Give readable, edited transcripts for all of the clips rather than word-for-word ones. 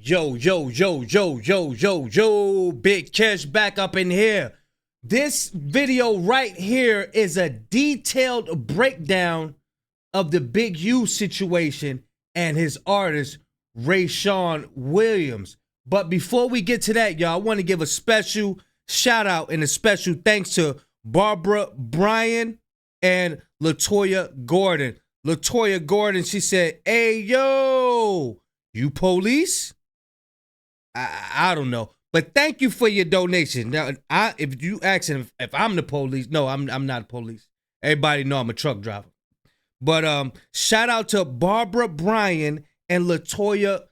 Yo, Big Cash back up in here. This video right here is a detailed breakdown of the Big U situation and his artist, Rayshawn Williams. But before we get to that, y'all, I want to give a special shout out and a special thanks to Barbara Bryan and Latoya Gordon. Latoya Gordon, she said, "Hey, yo, you police?" I don't know, but thank you for your donation. Now, if you asking if I'm the police, no, I'm not police. Everybody know I'm a truck driver. But shout out to Barbara Bryan and Latoya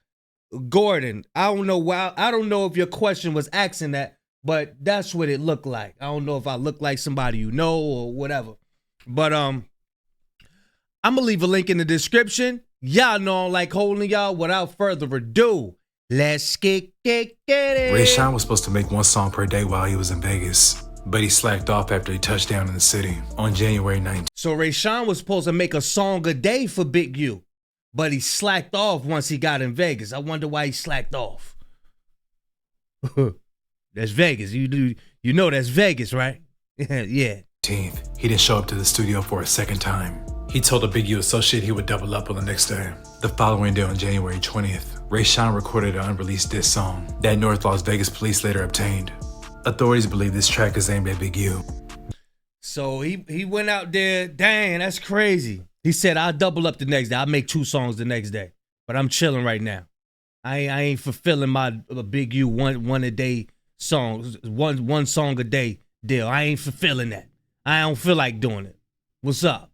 Gordon. I don't know if your question was asking that, but that's what it looked like. I don't know if I look like somebody you know or whatever. But I'm gonna leave a link in the description. Y'all know I don't like holding y'all. Without further ado, let's get it. Rayshawn was supposed to make one song per day while he was in Vegas, but he slacked off after he touched down in the city on January 19th. So Rayshawn was supposed to make a song a day for Big U, but he slacked off once he got in Vegas. I wonder why he slacked off. That's Vegas. You know that's Vegas, right? Yeah. He didn't show up to the studio for a second time. He told a Big U associate he would double up on the next day. The following day on January 20th, Rayshawn recorded an unreleased diss song that North Las Vegas police later obtained. Authorities believe this track is aimed at Big U. So he went out there, dang, that's crazy. He said, I'll double up the next day. I'll make 2 songs the next day, but I'm chilling right now. I ain't fulfilling my Big U one a day songs, one song a day deal. I ain't fulfilling that. I don't feel like doing it. What's up?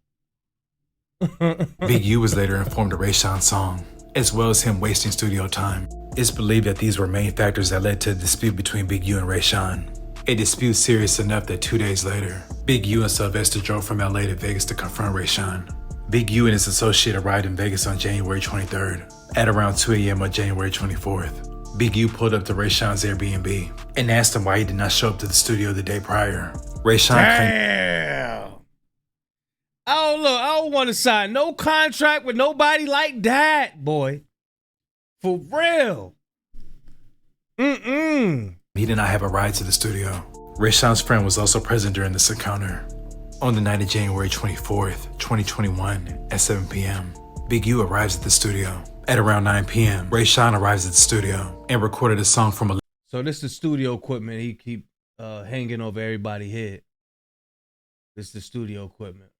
Big U was later informed of Rayshawn's song, as well as him wasting studio time. It's believed that these were main factors that led to the dispute between Big U and Rayshawn. A dispute serious enough that 2 days later, Big U and Sylvester drove from LA to Vegas to confront Rayshawn. Big U and his associate arrived in Vegas on January 23rd. At around 2 a.m. on January 24th, Big U pulled up to Rayshawn's Airbnb and asked him why he did not show up to the studio the day prior. Rayshawn Damn. I don't want to sign no contract with nobody like that, boy. For real. He did not have a ride to the studio. Rayshawn's friend was also present during this encounter. On the night of January 24th, 2021, at 7 p.m., Big U arrives at the studio. At around 9 p.m., Rayshawn arrives at the studio and recorded a song from a... So this is the studio equipment he keep hanging over everybody's head. This is the studio equipment.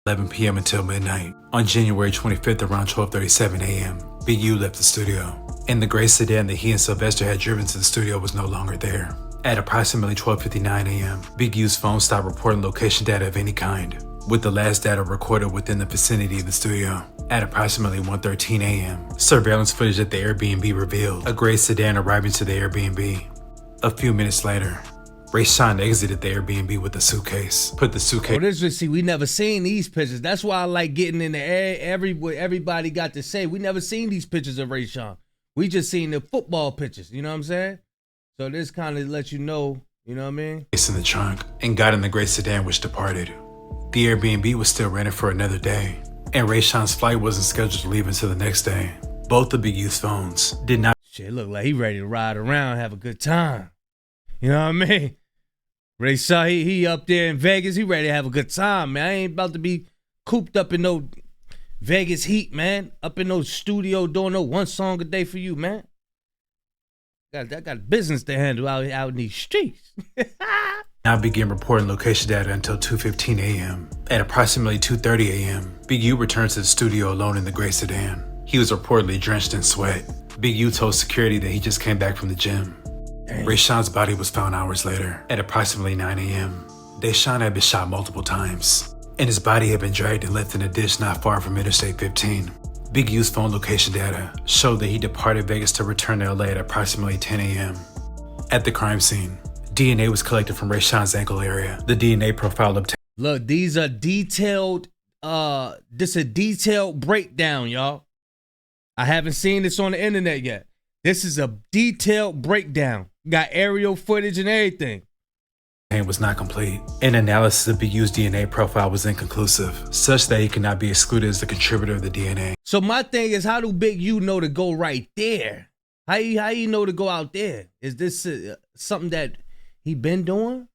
11 p.m. until midnight. On January 25th, around 12:37 a.m., Big U left the studio, and the gray sedan that he and Sylvester had driven to the studio was no longer there. At approximately 12:59 a.m., Big U's phone stopped reporting location data of any kind, with the last data recorded within the vicinity of the studio. At approximately 1:13 a.m., surveillance footage at the Airbnb revealed a gray sedan arriving to the Airbnb. A few minutes later, Rayshawn exited the Airbnb with a suitcase. We never seen these pictures. That's why I like getting in the air. Everybody got to say, we never seen these pictures of Rayshawn. We just seen the football pictures, you know what I'm saying? So this kind of lets you know what I mean? In the trunk and got in the gray sedan which departed. The Airbnb was still rented for another day, and Rayshawn's flight wasn't scheduled to leave until the next day. Both of Big U's phones did not... Shit, look like he ready to ride around, have a good time. You know what I mean? Rayshawn, he up there in Vegas. He ready to have a good time, man. I ain't about to be cooped up in no Vegas heat, man. Up in no studio doing no 1 song a day for you, man. I got business to handle out in these streets. Now began reporting location data until 2:15 a.m. At approximately 2:30 a.m., Big U returned to the studio alone in the gray sedan. He was reportedly drenched in sweat. Big U told security that he just came back from the gym. Rayshawn's body was found hours later, at approximately 9 a.m. Rayshawn had been shot multiple times, and his body had been dragged and left in a ditch not far from Interstate 15. Big U's phone location data showed that he departed Vegas to return to LA at approximately 10 a.m. At the crime scene, DNA was collected from Rayshawn's ankle area. The DNA profile obtained... Look, these are detailed, this a detailed breakdown, y'all. I haven't seen this on the internet yet. This is a detailed breakdown. Got aerial footage and everything. was not complete. An analysis of Big U's DNA profile was inconclusive, such that he could not be excluded as the contributor of the DNA. So my thing is, how do Big U know to go right there? How you know to go out there? Is this something that he been doing?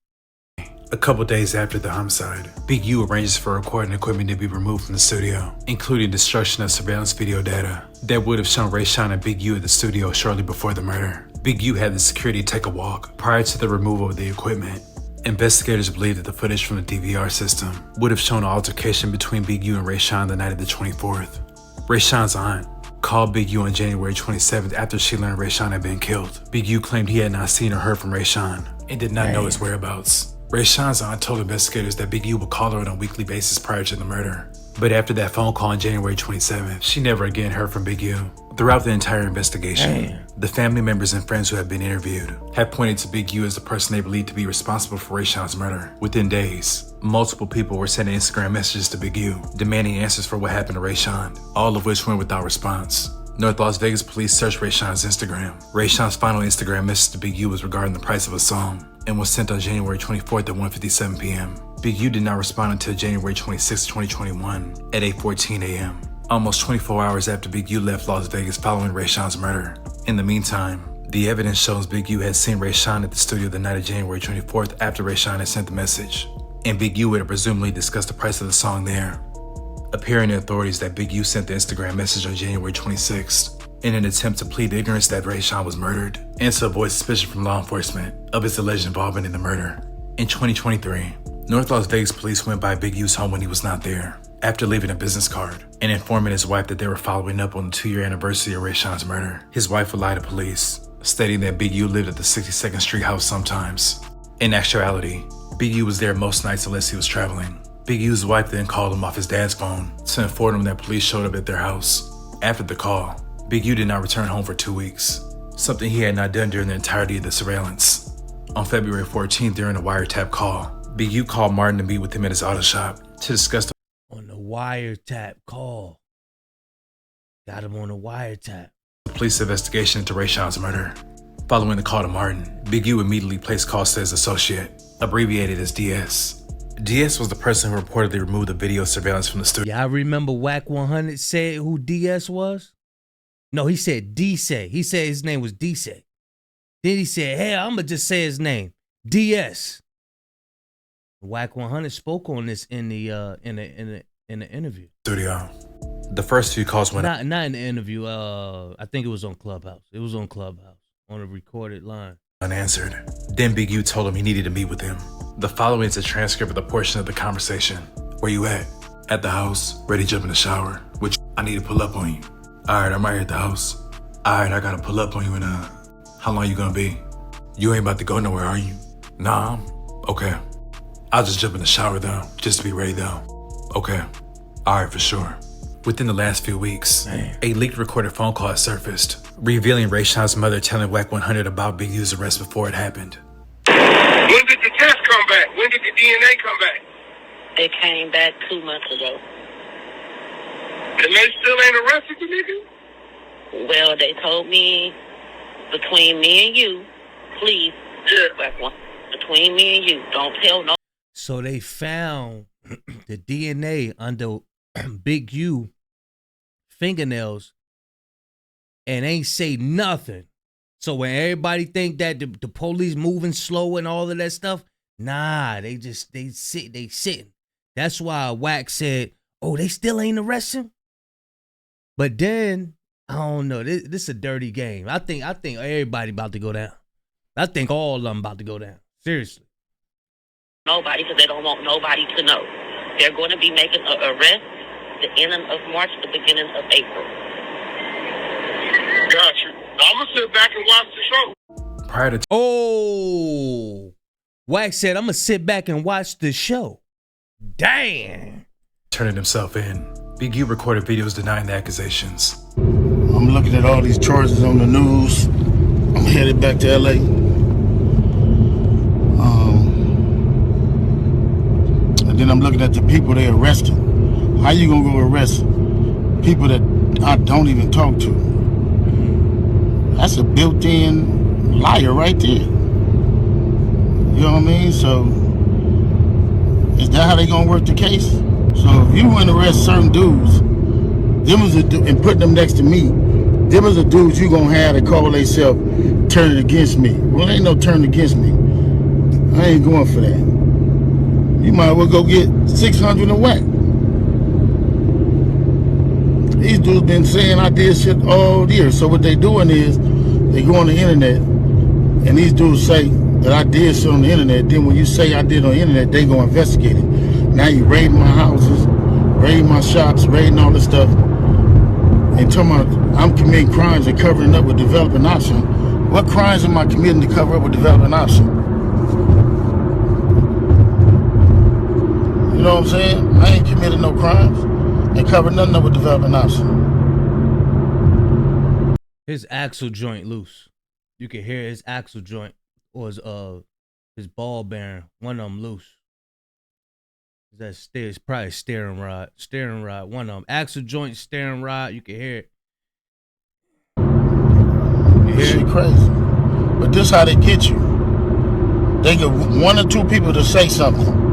A couple days after the homicide, Big U arranges for recording equipment to be removed from the studio, including destruction of surveillance video data that would have shown Rayshawn and Big U at the studio shortly before the murder. Big U had the security take a walk prior to the removal of the equipment. Investigators believe that the footage from the DVR system would have shown an altercation between Big U and Rayshawn the night of the 24th. Rayshawn's aunt called Big U on January 27th after she learned Rayshawn had been killed. Big U claimed he had not seen or heard from Rayshawn and did not know his whereabouts. Rayshawn's aunt told investigators that Big U would call her on a weekly basis prior to the murder. But after that phone call on January 27th, she never again heard from Big U. Throughout the entire investigation, the family members and friends who have been interviewed have pointed to Big U as the person they believe to be responsible for Rayshawn's murder. Within days, multiple people were sending Instagram messages to Big U, demanding answers for what happened to Rayshawn, all of which went without response. North Las Vegas police searched Rayshawn's Instagram. Rayshawn's final Instagram message to Big U was regarding the price of a song and was sent on January 24th at 1:57 p.m. Big U did not respond until January 26, 2021 at 8:14 a.m., almost 24 hours after Big U left Las Vegas following Rayshawn's murder. In the meantime, the evidence shows Big U had seen Rayshawn at the studio the night of January 24th after Rayshawn had sent the message, and Big U would have presumably discussed the price of the song there, appearing to authorities that Big U sent the Instagram message on January 26th in an attempt to plead ignorance that Rayshawn was murdered and to avoid suspicion from law enforcement of his alleged involvement in the murder. In 2023, North Las Vegas police went by Big U's home when he was not there, after leaving a business card and informing his wife that they were following up on the 2-year anniversary of Rayshawn's murder. His wife would lie to police, stating that Big U lived at the 62nd Street house sometimes. In actuality, Big U was there most nights unless he was traveling. Big U's wife then called him off his dad's phone to inform him that police showed up at their house. After the call, Big U did not return home for 2 weeks, something he had not done during the entirety of the surveillance. On February 14th, during a wiretap call, Big U called Martin to meet with him at his auto shop to discuss the wiretap call. Got him on a wiretap. Police investigation into Rayshawn's murder. Following the call to Martin, Big U immediately placed calls to his associate, abbreviated as DS. DS was the person who reportedly removed the video surveillance from the studio. Yeah, I remember Whack 100 said who DS was. No, he said D-Say. He said his name was D-Say. Then he said, hey, I'm going to just say his name, DS. Whack 100 spoke on this in the interview. Studio. The first few calls went not in the interview. I think it was on Clubhouse. It was on Clubhouse on a recorded line. Unanswered. Then Big U told him he needed to meet with him. The following is a transcript of the portion of the conversation. Where you at? At the house, ready to jump in the shower. Which I need to pull up on you. Alright, I'm right here at the house. Alright, I gotta pull up on you and how long you gonna be? You ain't about to go nowhere, are you? Nah, okay. I'll just jump in the shower though, just to be ready though. Okay. Alright, for sure. Within the last few weeks, a leaked recorded phone call has surfaced, revealing Rayshawn's mother telling Whack 100 about Big U's arrest before it happened. When did the test come back? When did the DNA come back? It came back 2 months ago. And they still ain't arrested the nigga? Well, they told me between me and you, please, between me and you, don't tell no. So they found the DNA under Big U fingernails and ain't say nothing. So when everybody think that the police moving slow and all of that stuff, nah, they sitting. That's why Wack said, oh, they still ain't arresting? But then, I don't know, this is a dirty game. I think everybody about to go down. I think all of them about to go down. Seriously. Nobody, because they don't want nobody to know. They're going to be making an arrest the ending of March, the beginning of April. Gotcha. I'm going to sit back and watch the show. Prior to Wack said, I'm going to sit back and watch the show. Damn. turning himself in, Big U recorded videos denying the accusations. I'm looking at all these charges on the news. I'm headed back to LA. And then I'm looking at the people they arrested. How you gonna go arrest people that I don't even talk to? That's a built-in liar right there. You know what I mean? So, is that how they gonna work the case? So if you want to arrest certain dudes, and put them next to me, them is the dudes you gonna have to call themselves turning against me. Well, ain't no turning against me. I ain't going for that. You might as well go get 600 and whack. These dudes been saying I did shit all year. So what they doing is they go on the internet and these dudes say that I did shit on the internet. Then when you say I did on the internet, they go investigate it. Now you raiding my houses, raiding my shops, raiding all this stuff. And talking about I'm committing crimes and covering up with developing option. What crimes am I committing to cover up with developing option? You know what I'm saying? I ain't committed no crimes and covered nothing up with developing option. His axle joint loose. You can hear his axle joint or his ball bearing. One of them loose. That's probably steering rod. Steering rod. One of them. Axle joint, steering rod. You can hear it. This shit crazy. But this how they get you. They get one or two people to say something.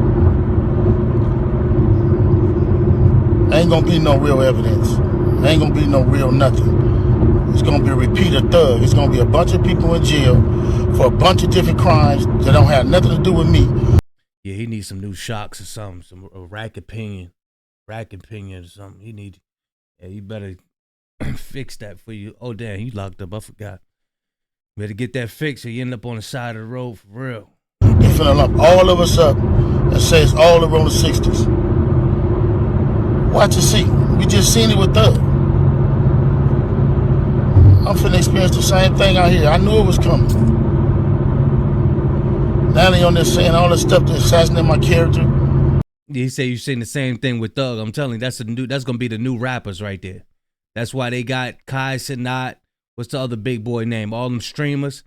Ain't gonna be no real evidence. Ain't gonna be no real nothing. It's gonna be a repeated thug. It's gonna be a bunch of people in jail for a bunch of different crimes that don't have nothing to do with me. Yeah, he needs some new shocks or something, some rack opinion or something. You better fix that for you. Oh, damn, you locked up. I forgot. Better get that fixed or you end up on the side of the road for real. They finna lump all of us up and say it's all around the 60s. Watch and see. We just seen it with Thug. I'm finna experience the same thing out here. I knew it was coming. Now they on there saying all this stuff to assassinate my character. Yeah, he say you saying the same thing with Thug. I'm telling you, that's gonna be the new rappers right there. That's why they got Kai Sinat. What's the other big boy name? All them streamers.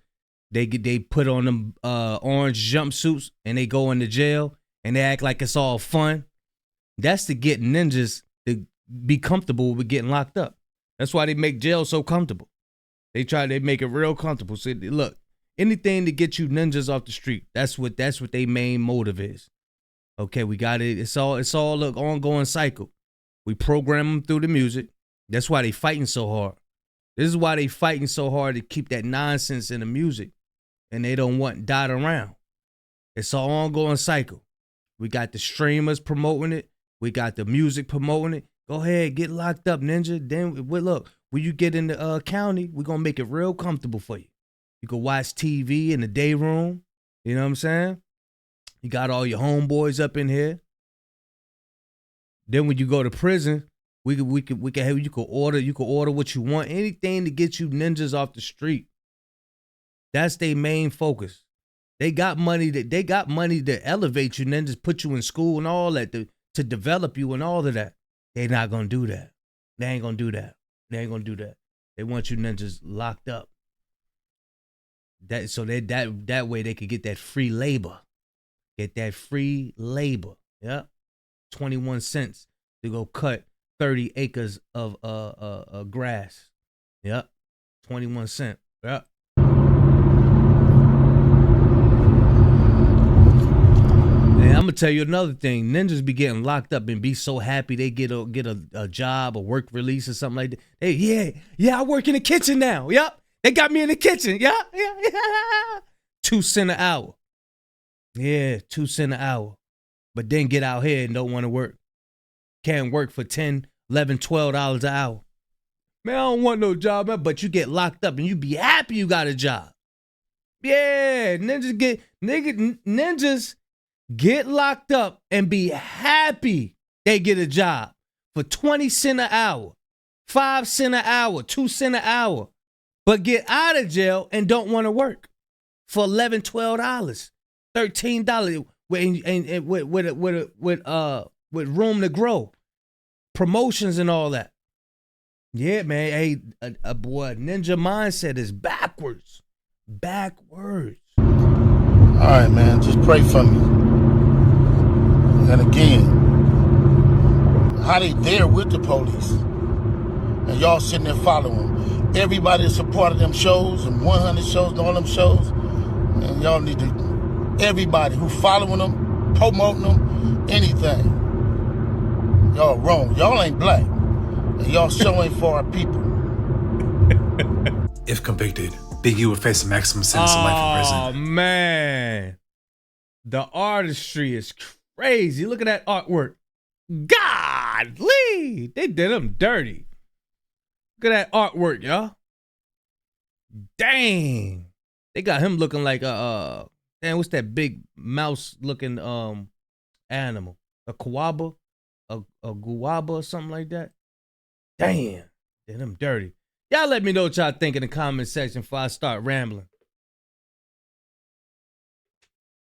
They put on them orange jumpsuits and they go into jail and they act like it's all fun. That's to get ninjas to be comfortable with getting locked up. That's why they make jail so comfortable. They make it real comfortable. So look, anything to get you ninjas off the street. That's what their main motive is. Okay, we got it. It's all an ongoing cycle. We program them through the music. That's why they fighting so hard. This is why they fighting so hard to keep that nonsense in the music, and they don't want dot around. It's an ongoing cycle. We got the streamers promoting it. We got the music promoting it. Go ahead, get locked up, ninja. Then look, when you get in the county, we're gonna make it real comfortable for you. You can watch TV in the day room. You know what I'm saying? You got all your homeboys up in here. Then when you go to prison, we can have you can order what you want, anything to get you ninjas off the street. That's their main focus. They got money to elevate you, ninjas, put you in school and all that to develop you and all of that. They're not gonna do that. They ain't gonna do that. They want you ninjas locked up. That way they could get that free labor. Yeah. 21 cents to go cut 30 acres of grass. Yep. 21 cents. Yep. And I'm gonna tell you another thing. Ninjas be getting locked up and be so happy they get a job, a work release or something like that. Hey, yeah, I work in the kitchen now. Yep. They got me in the kitchen. Yeah. 2 cents an hour. Yeah, 2 cents an hour. But then get out here and don't want to work. Can't work for $10, $11, $12 an hour. Man, I don't want no job, man. But you get locked up and you be happy you got a job. Yeah, ninjas get locked up and be happy they get a job for 20 cents an hour, 5 cents an hour, 2 cents an hour. But get out of jail and don't want to work for $11, $12, $13 with room to grow, promotions and all that. Yeah, man. Hey, a boy, ninja mindset is backwards. All right, man. Just pray for me. And again, how they there with the police, and y'all sitting there following them. Everybody that supported them shows and 100 shows and all them shows, and y'all need to everybody who following them, promoting them, anything. Y'all wrong. Y'all ain't black. And y'all show ain't for our people. If convicted, Big U would face a maximum sentence of life in prison. Oh, man. The artistry is crazy. Look at that artwork. Godly. They did him dirty. Look at that artwork, y'all. Dang. They got him looking like damn, what's that big mouse looking animal? A koala? A guaba or something like that? Damn. Did him dirty. Y'all let me know what y'all think in the comment section before I start rambling.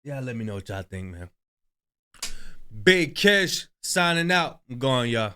Y'all let me know what y'all think, man. Big Kesh signing out. I'm going, y'all.